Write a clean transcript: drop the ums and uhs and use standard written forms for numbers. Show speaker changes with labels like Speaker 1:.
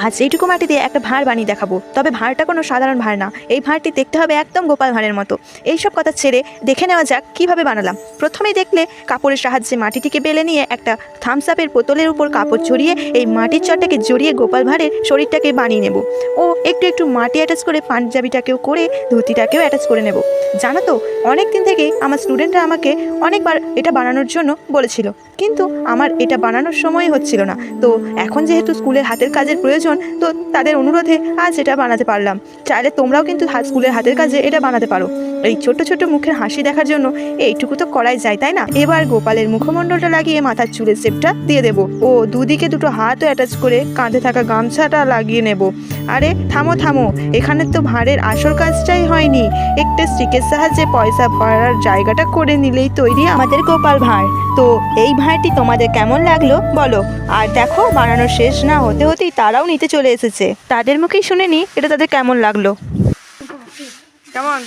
Speaker 1: আজ এইটুকু মাটি দিয়ে একটা ভাঁড় বানিয়ে দেখাবো, তবে ভাঁড়টা কোনো সাধারণ ভাঁড় না, এই ভাঁড়টি দেখতে হবে একদম গোপাল ভাঁড়ের মতো। এইসব কথা ছেড়ে দেখে নেওয়া যাক কিভাবে বানালাম। প্রথমেই দেখলে কাপড়ের সাহায্যে মাটিটিকে বেলে নিয়ে একটা থামস আপের বোতলের উপর কাপড় ছড়িয়ে এই মাটির চটটাকে জড়িয়ে গোপাল ভাঁড়ের শরীরটাকে বানিয়ে নেব। ও একটু একটু মাটি অ্যাটাচ করে পাঞ্জাবিটাকেও করে ধুতিটাকেও অ্যাটাচ করে নেব। জানো তো, অনেক দিন থেকেই আমার স্টুডেন্টরা আমাকে অনেকবার এটা বানানোর জন্য বলেছিল, কিন্তু আমার এটা বানানোর সময় হচ্ছিল না। তো এখন যেহেতু স্কুলের হাতের কাজের প্রয়োজন, তো তাদের অনুরোধে আজ এটা বানাতে পারলাম। চাইলে তোমরাও কিন্তু স্কুলের হাতের কাজে এটা বানাতে পারো। এই ছোট্ট ছোট্ট মুখের হাসি দেখার জন্য এইটুকু তো করাই যায়, তাই না? এবার গোপালের মুখমণ্ডলটা লাগিয়ে মাথার চুলের শেপটা দিয়ে দেব ও দুদিকে দুটো হাতও অ্যাটাচ করে কাঁধে থাকা গামছাটা লাগিয়ে নেব। আরে থামো থামো, এখানে তো ভাঁড়ের আসল কাজটাই হয়নি। একটা স্টিকের সাহায্যে পয়সা ভরার জায়গাটা করে নিলেই তৈরি আমাদের গোপাল ভাঁড়। তো এই ভাঁড়টি তোমাদের কেমন লাগলো বলো। আর দেখো, বানানো শেষ না হতে হতেই তারাও নিতে চলে এসেছে। তাদের মুখেই শুনে নি এটা তাদের কেমন লাগলো। কেমন?